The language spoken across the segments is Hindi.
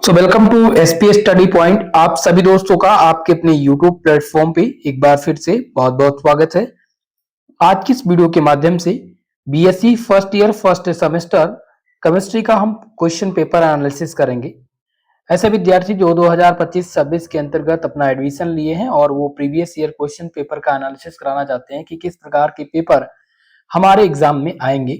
So welcome to SPS study point. आप सभी दोस्तों का आपके अपने यूट्यूब प्लेटफॉर्म पे एक बार फिर से बहुत बहुत स्वागत है। आज की इस वीडियो के माध्यम से BSc first year first semester chemistry का हम क्वेश्चन पेपर एनालिसिस करेंगे। ऐसे विद्यार्थी जो 2025-26 के अंतर्गत अपना एडमिशन लिए हैं और वो प्रीवियस ईयर क्वेश्चन पेपर का एनालिसिस कराना चाहते हैं कि किस प्रकार के पेपर हमारे एग्जाम में आएंगे,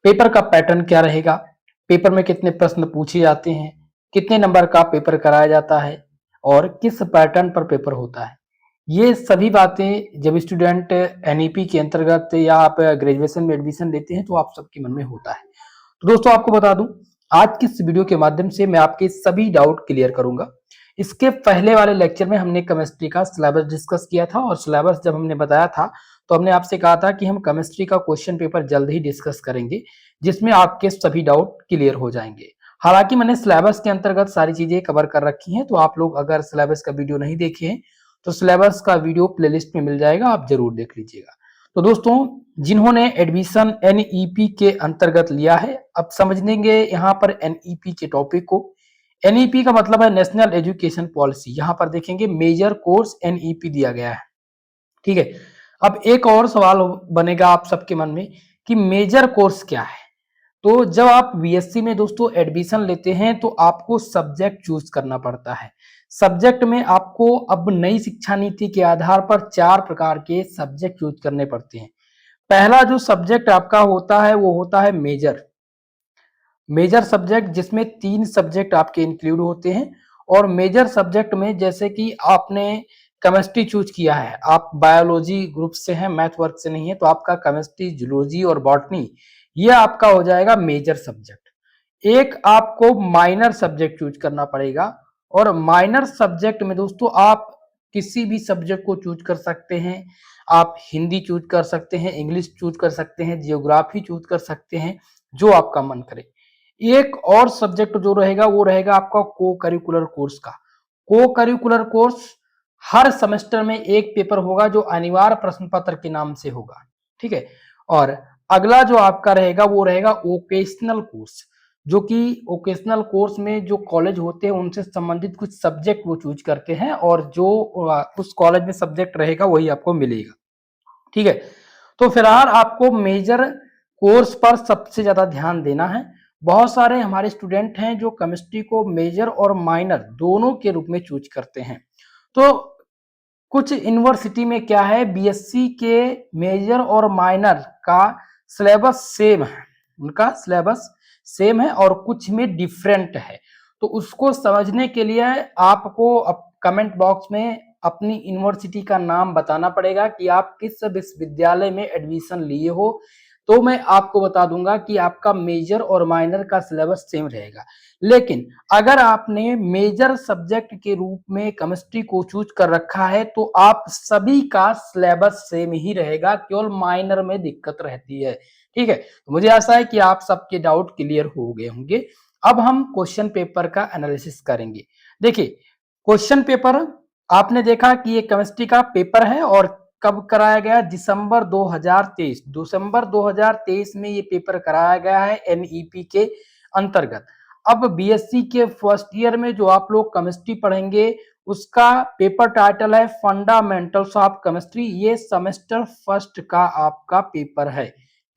पेपर का पैटर्न क्या रहेगा, पेपर में कितने प्रश्न पूछे जाते हैं, कितने नंबर का पेपर कराया जाता है और किस पैटर्न पर पेपर होता है। ये सभी बातें जब स्टूडेंट एनईपी के अंतर्गत या आप ग्रेजुएशन में एडमिशन लेते हैं तो आप सबके मन में होता है। तो दोस्तों आपको बता दूं, आज की इस वीडियो के माध्यम से मैं आपके सभी डाउट क्लियर करूंगा। इसके पहले वाले लेक्चर में हमने केमिस्ट्री का सिलेबस डिस्कस किया था और सिलेबस जब हमने बताया था तो हमने आपसे कहा था कि हम केमिस्ट्री का क्वेश्चन पेपर जल्द ही डिस्कस करेंगे जिसमें आपके सभी डाउट क्लियर हो जाएंगे। हालांकि मैंने सिलेबस के अंतर्गत सारी चीजें कवर कर रखी हैं, तो आप लोग अगर सिलेबस का वीडियो नहीं देखे हैं तो सिलेबस का वीडियो प्लेलिस्ट में मिल जाएगा, आप जरूर देख लीजिएगा। तो दोस्तों जिन्होंने एडमिशन एनईपी के अंतर्गत लिया है, अब समझेंगे यहाँ पर एनईपी के टॉपिक को। एनईपी का मतलब है नेशनल एजुकेशन पॉलिसी। यहाँ पर देखेंगे मेजर कोर्स एनईपी दिया गया है, ठीक है। अब एक और सवाल बनेगा आप सबके मन में कि मेजर कोर्स क्या है। तो जब आप बीएससी में दोस्तों एडमिशन लेते हैं तो आपको सब्जेक्ट चूज करना पड़ता है। सब्जेक्ट में आपको अब नई शिक्षा नीति के आधार पर 4 प्रकार के सब्जेक्ट चूज करने पड़ते हैं। पहला जो सब्जेक्ट आपका होता है वो होता है मेजर सब्जेक्ट, जिसमें 3 सब्जेक्ट आपके इंक्लूड होते हैं। और मेजर सब्जेक्ट में जैसे कि आपने केमिस्ट्री चूज किया है, आप बायोलॉजी ग्रुप से हैं, मैथ वर्क से नहीं है, तो आपका केमिस्ट्री, जूलॉजी और बॉटनी ये आपका हो जाएगा मेजर सब्जेक्ट। एक आपको माइनर सब्जेक्ट चूज करना पड़ेगा और माइनर सब्जेक्ट में दोस्तों आप किसी भी सब्जेक्ट को चूज कर सकते हैं। आप हिंदी चूज कर सकते हैं, इंग्लिश चूज कर सकते हैं, जियोग्राफी चूज कर सकते हैं, जो आपका मन करे। एक और सब्जेक्ट जो रहेगा वो रहेगा आपका को करिकुलर कोर्स का। को करिकुलर कोर्स हर सेमेस्टर में एक पेपर होगा जो अनिवार्य प्रश्न पत्र के नाम से होगा, ठीक है। और अगला जो आपका रहेगा वो रहेगा वोकेशनल कोर्स, जो कि वोकेशनल कोर्स में जो कॉलेज होते हैं उनसे संबंधित कुछ सब्जेक्ट वो चूज करते हैं और जो उस कॉलेज में सब्जेक्ट रहेगा वही आपको मिलेगा, ठीक है। तो फिलहाल आपको मेजर कोर्स पर सबसे ज्यादा ध्यान देना है। बहुत सारे हमारे स्टूडेंट हैं जो केमिस्ट्री को मेजर और माइनर दोनों के रूप में चूज करते हैं। तो कुछ यूनिवर्सिटी में क्या है, बीएससी के मेजर और माइनर का सिलेबस सेम है, उनका सिलेबस सेम है और कुछ में डिफरेंट है। तो उसको समझने के लिए आपको कमेंट बॉक्स में अपनी यूनिवर्सिटी का नाम बताना पड़ेगा कि आप किस विश्वविद्यालय में एडमिशन लिए हो, तो मैं आपको बता दूंगा कि आपका मेजर और माइनर का सिलेबस सेम रहेगा। लेकिन अगर आपने मेजर सब्जेक्ट के रूप में केमिस्ट्री को चूज कर रखा है तो आप सभी का सिलेबस सेम ही रहेगा, केवल माइनर में दिक्कत रहती है, ठीक है। तो मुझे आशा है कि आप सबके डाउट क्लियर हो गए होंगे। अब हम क्वेश्चन पेपर का एनालिसिस करेंगे। देखिए क्वेश्चन पेपर आपने देखा कि ये केमिस्ट्री का पेपर है और कब कराया गया, दिसंबर 2023 में ये पेपर कराया गया है एनईपी के अंतर्गत। अब बीएससी के फर्स्ट ईयर में जो आप लोग केमिस्ट्री पढ़ेंगे उसका पेपर टाइटल है फंडामेंटल्स ऑफ केमिस्ट्री। ये सेमेस्टर फर्स्ट का आपका पेपर है,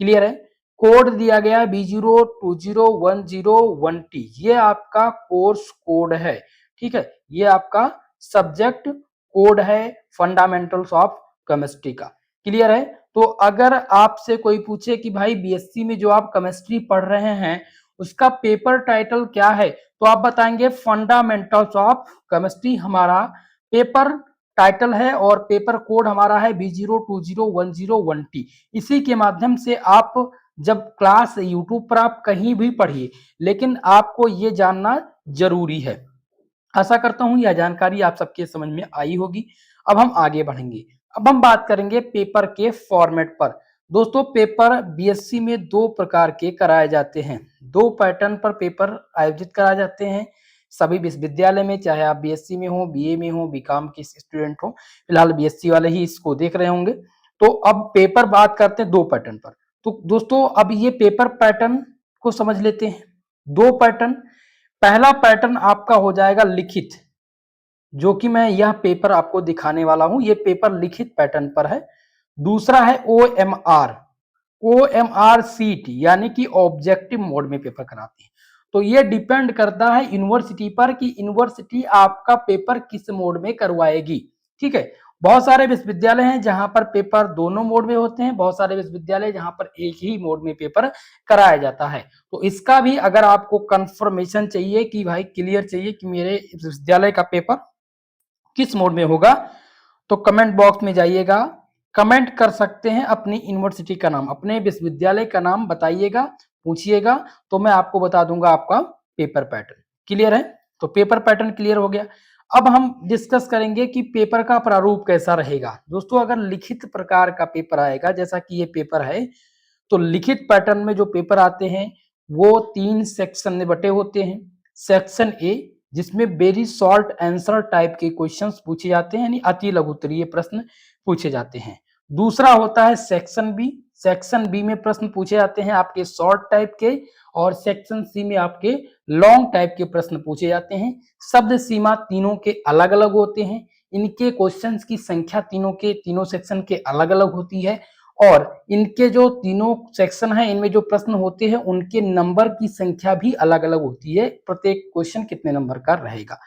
क्लियर है। कोड दिया गया है B0201001T, ये आपका कोर्स कोड है, ठीक है। ये आपका सब्जेक्ट कोड है फंडामेंटल्स ऑफ केमिस्ट्री का, क्लियर है। तो अगर आपसे कोई पूछे कि भाई बीएससी में जो आप केमिस्ट्री पढ़ रहे हैं उसका पेपर टाइटल क्या है, तो आप बताएंगे फंडामेंटल्स ऑफ केमिस्ट्री हमारा पेपर टाइटल है और पेपर कोड हमारा है B0201001T। इसी के माध्यम से आप जब क्लास यूट्यूब पर आप कहीं भी पढ़िए, लेकिन आपको ये जानना जरूरी है। आशा करता हूं यह जानकारी आप सबके समझ में आई होगी। अब हम आगे बढ़ेंगे। अब हम बात करेंगे पेपर के फॉर्मेट पर। दोस्तों पेपर बीएससी में 2 प्रकार के कराए जाते हैं, 2 पैटर्न पर पेपर आयोजित कराए जाते हैं सभी विश्वविद्यालय में, चाहे आप बीएससी में हो, बीए में हो, बीकॉम के स्टूडेंट हो। फिलहाल बीएससी वाले ही इसको देख रहे होंगे। तो अब पेपर बात करते हैं 2 पैटर्न पर। तो दोस्तों अब ये पेपर पैटर्न को समझ लेते हैं। 2 पैटर्न, पहला पैटर्न आपका हो जाएगा लिखित, जो कि मैं यह पेपर आपको दिखाने वाला हूं, ये पेपर लिखित पैटर्न पर है। दूसरा है OMR, OMR सीट, यानी कि ऑब्जेक्टिव मोड में पेपर कराते हैं। तो ये डिपेंड करता है यूनिवर्सिटी पर कि यूनिवर्सिटी आपका पेपर किस मोड में करवाएगी। ठीक है, बहुत सारे विश्वविद्यालय हैं जहां पर पेपर दोनों मोड में होते हैं, बहुत सारे विश्वविद्यालय जहां पर एक ही मोड में पेपर कराया जाता है। तो इसका भी अगर आपको कंफर्मेशन चाहिए कि भाई क्लियर चाहिए कि मेरे विश्वविद्यालय का पेपर किस मोड में होगा, तो कमेंट बॉक्स में जाइएगा, कमेंट कर सकते हैं अपनी यूनिवर्सिटी का नाम, अपने विश्वविद्यालय का नाम बताइएगा, पूछिएगा, तो मैं आपको बता दूंगा आपका पेपर पैटर्न। क्लियर है? तो पेपर पैटर्न क्लियर हो गया। अब हम डिस्कस करेंगे कि पेपर का प्रारूप कैसा रहेगा। दोस्तों, अगर लिखित प्रकार का पेपर आएगा, जैसा कि ये पेपर है, तो लिखित पैटर्न में जो पेपर आते हैं वो 3 सेक्शन में बटे होते हैं। सेक्शन ए, जिसमें वेरी शॉर्ट आंसर टाइप के क्वेश्चंस पूछे जाते हैं, यानी अति लघु उत्तरीय प्रश्न पूछे जाते हैं। दूसरा होता है सेक्शन बी, सेक्शन बी में प्रश्न पूछे जाते हैं आपके शॉर्ट टाइप के, और सेक्शन सी में आपके लॉन्ग टाइप के प्रश्न पूछे जाते हैं। शब्द सीमा तीनों के अलग अलग होते हैं, इनके क्वेश्चंस की संख्या तीनों के तीनों सेक्शन के अलग अलग होती है, और इनके जो तीनों सेक्शन है इनमें जो प्रश्न होते हैं उनके नंबर की संख्या भी अलग अलग होती है, प्रत्येक क्वेश्चन कितने नंबर का रहेगा।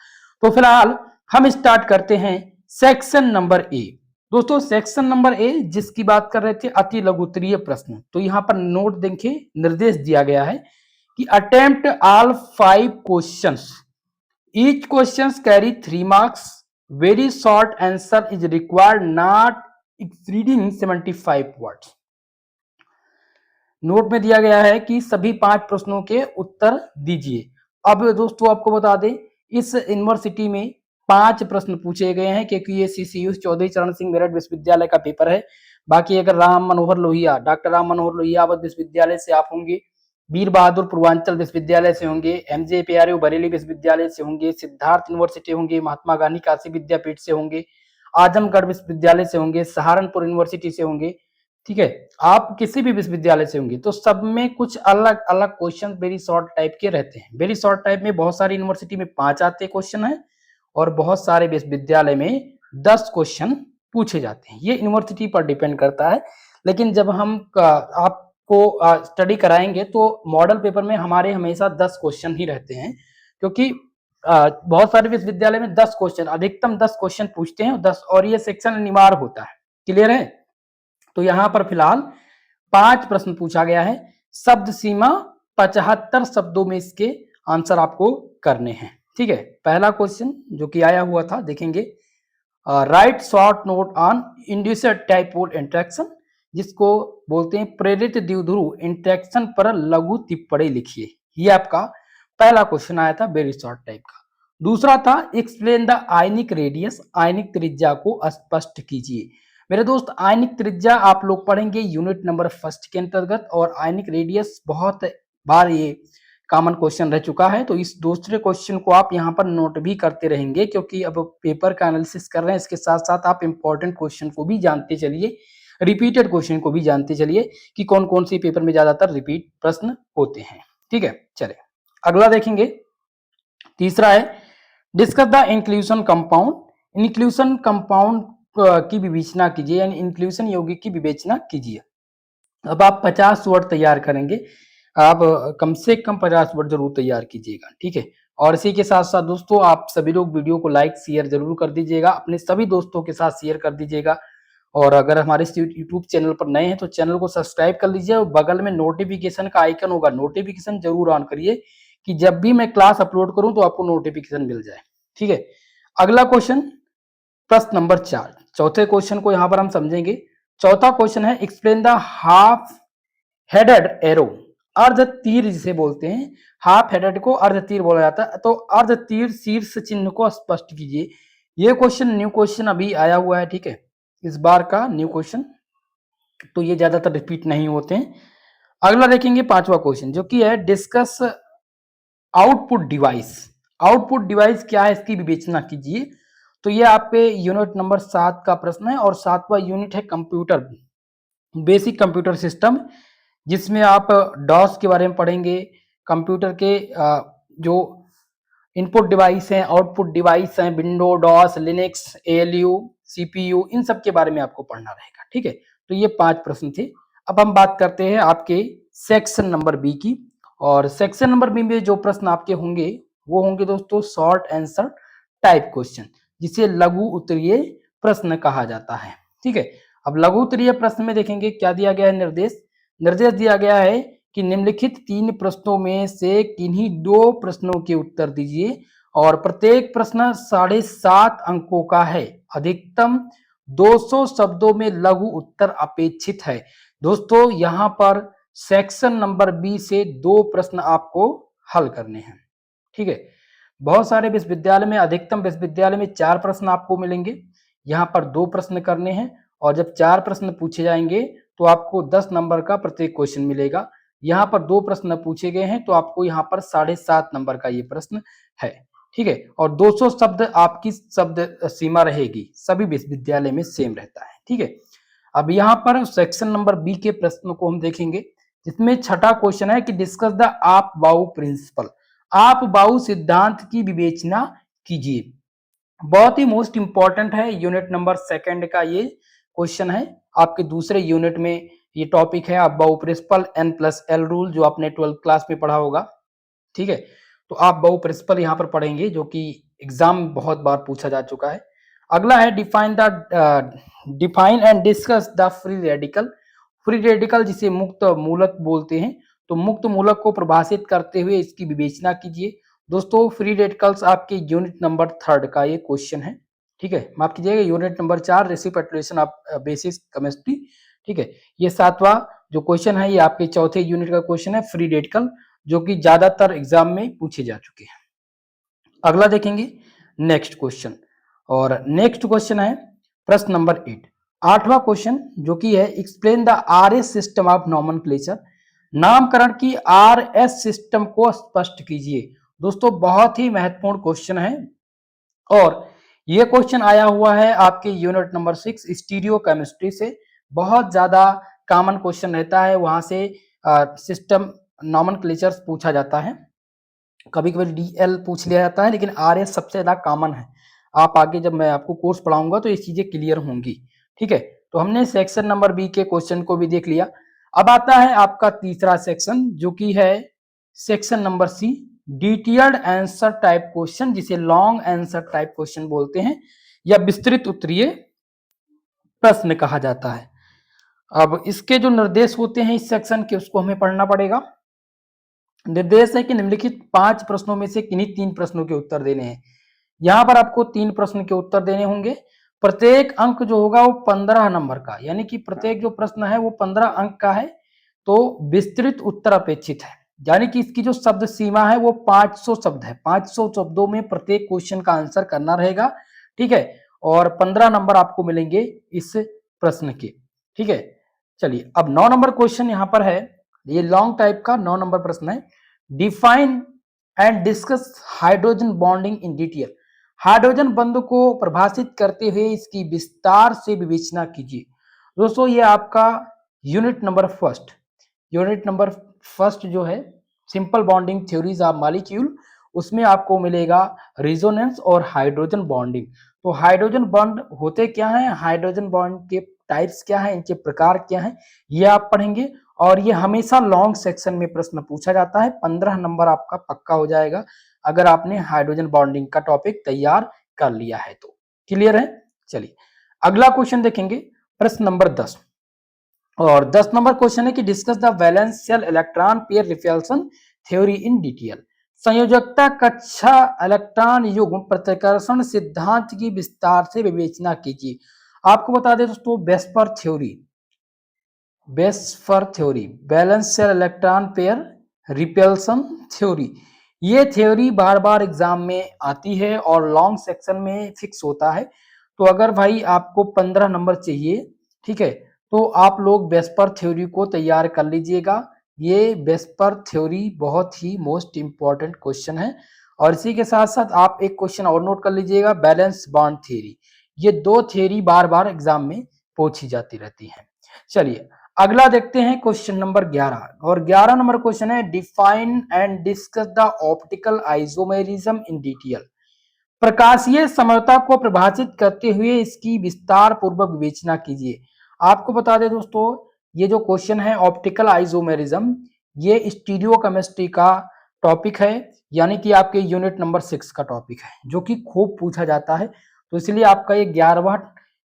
तो फिलहाल हम स्टार्ट करते हैं सेक्शन नंबर ए। दोस्तों, सेक्शन नंबर ए जिसकी बात कर रहे थे अति लघु उत्तरीय प्रश्न, तो यहाँ पर नोट देखिए, निर्देश दिया गया है कि attempt all 5 questions, each questions carry 3 marks, very short answer is required not exceeding 75 words. Note में दिया गया है कि सभी 5 प्रश्नों के उत्तर दीजिए। अब दोस्तों आपको बता दें, इस यूनिवर्सिटी में 5 प्रश्न पूछे गए हैं, क्योंकि ये CCU चौधरी चरण सिंह मेरठ विश्वविद्यालय का पेपर है। बाकी अगर राम मनोहर लोहिया, डॉक्टर राम मनोहर लोहिया अवध विश्वविद्यालय से आप होंगे, वीर बहादुर पूर्वांचल विश्वविद्यालय से होंगे, MJ PRU बरेली विश्वविद्यालय से होंगे, सिद्धार्थ यूनिवर्सिटी होंगे, महात्मा गांधी काशी विद्यापीठ से होंगे, आजमगढ़ विश्वविद्यालय से होंगे, सहारनपुर यूनिवर्सिटी से होंगे। ठीक है, आप किसी भी विश्वविद्यालय से होंगे, तो सब में कुछ अलग अलग क्वेश्चन वेरी शॉर्ट टाइप के रहते हैं। वेरी शॉर्ट टाइप में बहुत सारी यूनिवर्सिटी में 5 आते क्वेश्चन है, और बहुत सारे विश्वविद्यालय में 10 क्वेश्चन पूछे जाते हैं। ये यूनिवर्सिटी पर डिपेंड करता है। लेकिन जब हम आपको स्टडी कराएंगे तो मॉडल पेपर में हमारे हमेशा 10 क्वेश्चन ही रहते हैं, क्योंकि बहुत सारे विश्वविद्यालय में 10 क्वेश्चन, अधिकतम 10 क्वेश्चन पूछते हैं, 10, और ये सेक्शन अनिवार्य होता है। क्लियर है? तो यहां पर फिलहाल 5 प्रश्न पूछा गया है। शब्द सीमा 75 शब्दों में इसके आंसर आपको करने हैं। ठीक है, पहला क्वेश्चन जो कि आया हुआ था देखेंगे, right short note on inducer dipole interaction, जिसको बोलते हैं प्रेरित द्विध्रुव इंटरेक्शन पर लघु टिप्पणी लिखिए। ये आपका पहला क्वेश्चन आया था वेरी शॉर्ट टाइप का। दूसरा था एक्सप्लेन द आयनिक रेडियस, आयनिक त्रिज्या को स्पष्ट कीजिए। मेरे दोस्त, आयनिक त्रिज्या आप लोग पढ़ेंगे यूनिट नंबर 1 के अंतर्गत, और आयनिक रेडियस बहुत बार ये कॉमन क्वेश्चन रह चुका है, तो इस दूसरे क्वेश्चन को आप यहाँ पर नोट भी करते रहेंगे, क्योंकि अब पेपर का एनालिसिस कर रहे हैं, इसके साथ साथ आप इंपॉर्टेंट क्वेश्चन को भी जानते चलिए, रिपीटेड क्वेश्चन को भी जानते चलिए कि कौन कौन से पेपर में ज्यादातर रिपीट प्रश्न होते हैं। ठीक है, चले अगला देखेंगे। तीसरा है discuss the inclusion compound, inclusion compound की विवेचना कीजिए, यानी इंक्लूजन यौगिक की विवेचना कीजिए। अब आप 50 वर्ड तैयार करेंगे, आप कम से कम 50 वर्ड जरूर तैयार कीजिएगा। ठीक है, और इसी के साथ साथ दोस्तों आप सभी लोग वीडियो को लाइक शेयर जरूर कर दीजिएगा, अपने सभी दोस्तों के साथ शेयर कर दीजिएगा, और अगर हमारे यूट्यूब चैनल पर नए हैं तो चैनल को सब्सक्राइब कर लीजिए, और बगल में नोटिफिकेशन का आइकन होगा, नोटिफिकेशन जरूर ऑन करिए कि जब भी मैं क्लास अपलोड करूं तो आपको नोटिफिकेशन मिल जाए। ठीक है, अगला क्वेश्चन प्रश्न नंबर 4, चौथे क्वेश्चन को यहां पर हम समझेंगे। चौथा क्वेश्चन है explain the half headed arrow, अर्ध तीर जिसे बोलते हैं, हाफ हेडेड को अर्ध तीर बोला जाता है, तो अर्ध तीर शीर्ष चिन्ह को स्पष्ट कीजिए। ये क्वेश्चन न्यू क्वेश्चन अभी आया हुआ है। ठीक है, इस बार का न्यू क्वेश्चन, तो ये ज्यादातर रिपीट नहीं होते हैं। अगला देखेंगे 5वां क्वेश्चन, जो कि है discuss output device. Output device क्या है, इसकी विवेचना कीजिए। तो ये आपके यूनिट नंबर 7 का प्रश्न है, और 7वां यूनिट है कंप्यूटर, बेसिक कंप्यूटर सिस्टम, जिसमें आप डॉस के बारे में पढ़ेंगे, कंप्यूटर के जो इनपुट डिवाइस हैं, आउटपुट डिवाइस हैं, window, DOS, Linux, ALU, CPU, इन सब के बारे में आपको पढ़ना रहेगा। ठीक है, तो ये 5 प्रश्न थे। अब हम बात करते हैं आपके सेक्शन नंबर बी की, और सेक्शन नंबर बी में जो प्रश्न आपके होंगे वो होंगे दोस्तों शॉर्ट आंसर टाइप क्वेश्चन, जिसे लघु उत्तरीय प्रश्न कहा जाता है। ठीक है, अब लघु उत्तरीय प्रश्न में देखेंगे क्या दिया गया है निर्देश। निर्देश दिया गया है कि निम्नलिखित 3 प्रश्नों में से किन्हीं 2 प्रश्नों के उत्तर दीजिए और प्रत्येक प्रश्न 7.5 अंकों का है। अधिकतम 200 शब्दों में लघु उत्तर अपेक्षित है। दोस्तों यहाँ पर सेक्शन नंबर बी से 2 प्रश्न आपको हल करने हैं। ठीक है, बहुत सारे विश्वविद्यालय में, अधिकतम विश्वविद्यालय में 4 प्रश्न आपको मिलेंगे, यहाँ पर 2 प्रश्न करने हैं, और जब 4 प्रश्न पूछे जाएंगे तो आपको 10 नंबर का प्रत्येक क्वेश्चन मिलेगा। यहाँ पर 2 प्रश्न पूछे गए हैं तो आपको यहाँ पर 7.5 नंबर का ये प्रश्न है। ठीक है, और 200 शब्द आपकी शब्द सीमा रहेगी, सभी विश्वविद्यालय में सेम रहता है। ठीक है, अब यहाँ पर सेक्शन नंबर बी के प्रश्न को हम देखेंगे, जिसमें छठा क्वेश्चन है कि डिस्कस द आप बाउ प्रिंसिपल, आप बाउ सिद्धांत की विवेचना कीजिए। बहुत ही मोस्ट इंपॉर्टेंट है, यूनिट नंबर 2 का ये क्वेश्चन है। आपके दूसरे यूनिट में ये टॉपिक है आप बाउ प्रिंसिपल, N+L रूल, जो आपने 12th क्लास में पढ़ा होगा। ठीक है, तो आप बाउ प्रिंसिपल यहाँ पर पढ़ेंगे, जो कि एग्जाम बहुत बार पूछा जा चुका है। अगला है define and discuss the free radical. Free radical जिसे मुक्त मूलक बोलते हैं, तो मुक्त मूलक को परिभाषित करते हुए इसकी विवेचना कीजिए। दोस्तों फ्री रेडिकल्स आपके यूनिट नंबर 3 का ये क्वेश्चन है। ठीक है, माफ कीजिएगा, unit number 4 reciprocation of basic chemistry. ठीक है, ये 7वां जो क्वेश्चन है ये आपके चौथे यूनिट का क्वेश्चन है, फ्री रेडिकल, जो कि ज्यादातर एग्जाम में पूछे जा चुके हैं। अगला देखेंगे नेक्स्ट क्वेश्चन, और नेक्स्ट क्वेश्चन है प्रश्न नंबर 8, 8वां क्वेश्चन, जो कि है explain the RS system of nomenclature. नामकरण की आरएस सिस्टम को स्पष्ट कीजिए। दोस्तों बहुत ही महत्वपूर्ण क्वेश्चन है, और यह क्वेश्चन आया हुआ है आपके यूनिट नंबर 6 स्टीरियो केमिस्ट्री से। बहुत ज्यादा कॉमन क्वेश्चन रहता है, वहां से सिस्टम नॉमेनक्लेचर पूछा जाता है। कभी कभी डीएल पूछ लिया जाता है, लेकिन आरएस सबसे ज्यादा कॉमन है। आप आगे जब मैं आपको कोर्स पढ़ाऊंगा तो ये चीजें क्लियर होंगी। ठीक है, तो हमने सेक्शन नंबर बी के क्वेश्चन को भी देख लिया। अब आता है आपका तीसरा सेक्शन, जो कि है section number C, detailed answer type question, जिसे लॉन्ग आंसर टाइप क्वेश्चन बोलते हैं, या विस्तृत उत्तरीय प्रश्न कहा जाता है। अब इसके जो निर्देश होते हैं इस सेक्शन के, उसको हमें पढ़ना पड़ेगा। निर्देश है कि निम्नलिखित 5 प्रश्नों में से किन्हीं 3 प्रश्नों के उत्तर देने हैं। यहां पर आपको 3 प्रश्न के उत्तर देने होंगे। प्रत्येक अंक जो होगा वो 15 नंबर का, यानी कि प्रत्येक जो प्रश्न है वो 15 अंक का है। तो विस्तृत उत्तर अपेक्षित है, यानी कि इसकी जो शब्द सीमा है वो 500 शब्द है। 500 शब्दों में प्रत्येक क्वेश्चन का आंसर करना रहेगा। ठीक है, और 15 नंबर आपको मिलेंगे इस प्रश्न के। ठीक है, चलिए अब 9 नंबर क्वेश्चन यहाँ पर है, ये लॉन्ग टाइप का 9 नंबर प्रश्न है। Define and discuss hydrogen bonding in detail. Hydrogen बंध को परिभाषित करते हुए इसकी विस्तार से विवेचना कीजिए। दोस्तों ये आपका यूनिट नंबर फर्स्ट जो है simple bonding theories of molecule, उसमें आपको मिलेगा रिजोनेंस और हाइड्रोजन बॉन्डिंग। तो हाइड्रोजन बॉन्ड होते क्या है, हाइड्रोजन बॉन्ड के टाइप्स क्या है, इनके प्रकार क्या है, ये आप पढ़ेंगे। और ये हमेशा लॉन्ग सेक्शन में प्रश्न पूछा जाता है। 15 नंबर आपका पक्का हो जाएगा अगर आपने हाइड्रोजन बॉन्डिंग का टॉपिक तैयार कर लिया है तो। क्लियर है, चलिए अगला क्वेश्चन देखेंगे, प्रश्न नंबर 10, और 10 नंबर क्वेश्चन है कि discuss the valence shell electron pair repulsion theory in detail. संयोजकता कक्षा इलेक्ट्रॉन युग्म प्रतिकर्षण सिद्धांत की विस्तार से विवेचना कीजिए। आपको बता दें दोस्तों, VSEPR theory, balance shell electron pair repulsion theory, ये थ्योरी बार बार एग्जाम में आती है और लॉन्ग सेक्शन में फिक्स होता है। तो अगर भाई आपको 15 नंबर चाहिए, ठीक है, तो आप लोग वेस्पर थ्योरी को तैयार कर लीजिएगा। ये वेस्पर थ्योरी बहुत ही मोस्ट इंपॉर्टेंट क्वेश्चन है। और इसी के साथ साथ आप एक क्वेश्चन और नोट कर लीजिएगा, बैलेंस बॉन्ड थ्योरी। ये 2 थ्योरी बार बार एग्जाम में पूछी जाती रहती है। चलिए अगला देखते हैं क्वेश्चन नंबर 11 और 11 नंबर क्वेश्चन है define and discuss the optical isomerism in detail. प्रकाशीय समरूपता को परिभाषित करते हुए इसकी विस्तार पूर्वक विवेचना कीजिए। आपको बता दें दोस्तों, ये जो क्वेश्चन है ऑप्टिकल आइसोमेरिज्म, ये स्टीरियो केमिस्ट्री का टॉपिक है, यानी कि आपके यूनिट नंबर 6 का टॉपिक है, जो कि खूब पूछा जाता है। तो इसलिए आपका ये 11वां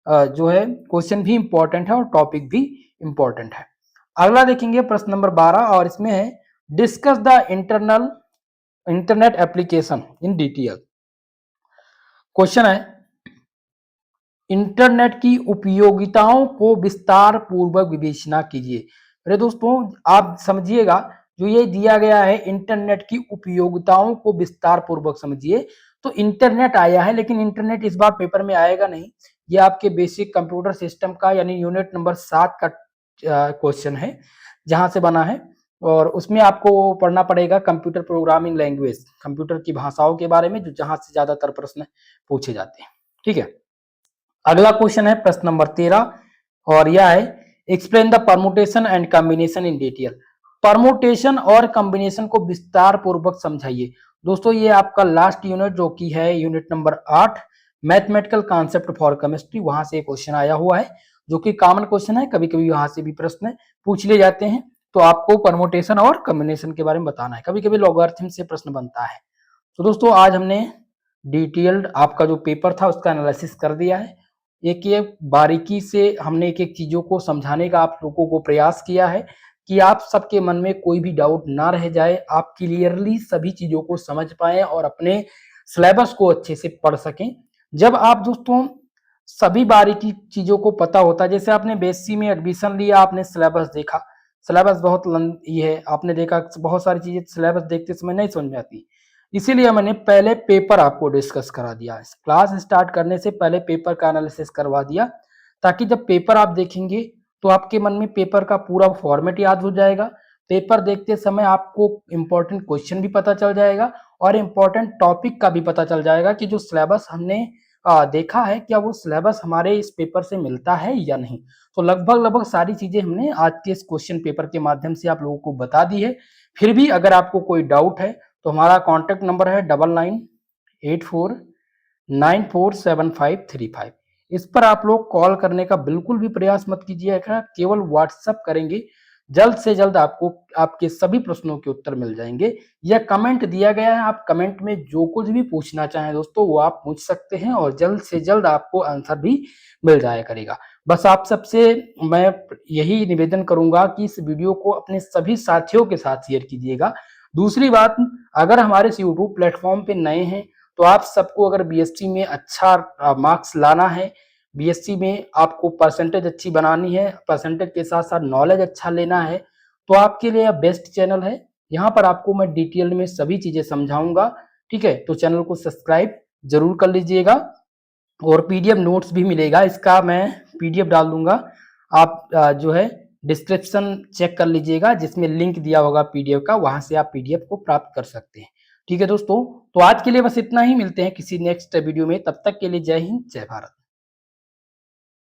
जो है क्वेश्चन भी इंपॉर्टेंट है और टॉपिक भी इंपॉर्टेंट है। अगला देखेंगे प्रश्न नंबर 12 और इसमें है discuss the internet application in detail. Question है इंटरनेट की उपयोगिताओं को विस्तार पूर्वक विवेचना कीजिए। अरे दोस्तों आप समझिएगा, जो ये दिया गया है इंटरनेट की उपयोगिताओं को विस्तार पूर्वक समझिए। तो इंटरनेट आया है, लेकिन इंटरनेट इस बार पेपर में आएगा नहीं। ये आपके बेसिक कंप्यूटर सिस्टम का यानी यूनिट नंबर 7 का क्वेश्चन है, जहां से बना है। और उसमें आपको पढ़ना पड़ेगा कंप्यूटर प्रोग्रामिंग लैंग्वेज, कंप्यूटर की भाषाओं के बारे में, जो जहां से ज्यादातर प्रश्न पूछे जाते हैं। ठीक है, अगला क्वेश्चन है प्रश्न नंबर 13 और यह है explain the permutation and combination in detail. Permutation और कॉम्बिनेशन को विस्तार पूर्वक समझाइए। दोस्तों ये आपका लास्ट यूनिट जो कि है unit number 8 mathematical concept for chemistry, वहां से क्वेश्चन आया हुआ है, जो कि कॉमन क्वेश्चन है। कभी कभी वहां से भी प्रश्न पूछ लिए जाते हैं। तो आपको परमुटेशन और कॉम्बिनेशन के बारे में बताना है। कभी कभी लॉगरिथम से प्रश्न बनता है। तो दोस्तों आज हमने डिटेल्ड आपका जो पेपर था उसका एनालिसिस कर दिया है। एक एक बारीकी से हमने एक एक चीजों को समझाने का आप लोगों को प्रयास किया है कि आप सबके मन में कोई भी डाउट ना रह जाए, आप क्लियरली सभी चीजों को समझ पाए और अपने सिलेबस को अच्छे से पढ़ सकें। जब आप दोस्तों सभी बारीकी चीजों को पता होता है, जैसे आपने बीएससी में एडमिशन लिया, आपने सिलेबस देखा, सिलेबस बहुत ये है, आपने देखा बहुत सारी चीजें सिलेबस देखते समय नहीं समझ में आती, इसीलिए मैंने पहले पेपर आपको डिस्कस करा दिया। क्लास स्टार्ट करने से पहले पेपर का एनालिसिस करवा दिया, ताकि जब पेपर आप देखेंगे तो आपके मन में पेपर का पूरा फॉर्मेट याद हो जाएगा। पेपर देखते समय आपको इंपॉर्टेंट क्वेश्चन भी पता चल जाएगा और इंपॉर्टेंट टॉपिक का भी पता चल जाएगा कि जो सिलेबस हमने देखा है क्या वो सिलेबस हमारे इस पेपर से मिलता है या नहीं। तो लगभग सारी चीजें हमने आज के इस क्वेश्चन पेपर के माध्यम से आप लोगों को बता दी है। फिर भी अगर आपको कोई डाउट है तो हमारा कॉन्टेक्ट नंबर है 9984947535। इस पर आप लोग कॉल करने का बिल्कुल भी प्रयास मत कीजिएगा, केवल व्हाट्सएप करेंगे। जल्द से जल्द आपको आपके सभी प्रश्नों के उत्तर मिल जाएंगे। यह कमेंट दिया गया है, आप कमेंट में जो कुछ भी पूछना चाहें दोस्तों वो आप पूछ सकते हैं और जल्द से जल्द आपको आंसर भी मिल जाया करेगा। बस आप सबसे मैं यही निवेदन करूंगा कि इस वीडियो को अपने सभी साथियों के साथ शेयर कीजिएगा। दूसरी बात, अगर हमारे इस यूट्यूब प्लेटफॉर्म पे नए हैं तो आप सबको अगर बीएससी में अच्छा मार्क्स लाना है, बीएससी में आपको परसेंटेज अच्छी बनानी है, परसेंटेज के साथ साथ नॉलेज अच्छा लेना है, तो आपके लिए बेस्ट चैनल है। यहाँ पर आपको मैं डिटेल में सभी चीजें समझाऊंगा। ठीक है, तो चैनल को सब्सक्राइब जरूर कर लीजिएगा और पीडीएफ नोट्स भी मिलेगा, इसका मैं पीडीएफ डाल दूंगा। आप जो है डिस्क्रिप्शन चेक कर लीजिएगा, जिसमें लिंक दिया होगा पीडीएफ का, वहां से आप पीडीएफ को प्राप्त कर सकते हैं। ठीक है दोस्तों, तो आज के लिए बस इतना ही, मिलते हैं किसी नेक्स्ट वीडियो में, तब तक के लिए जय हिंद जय भारत।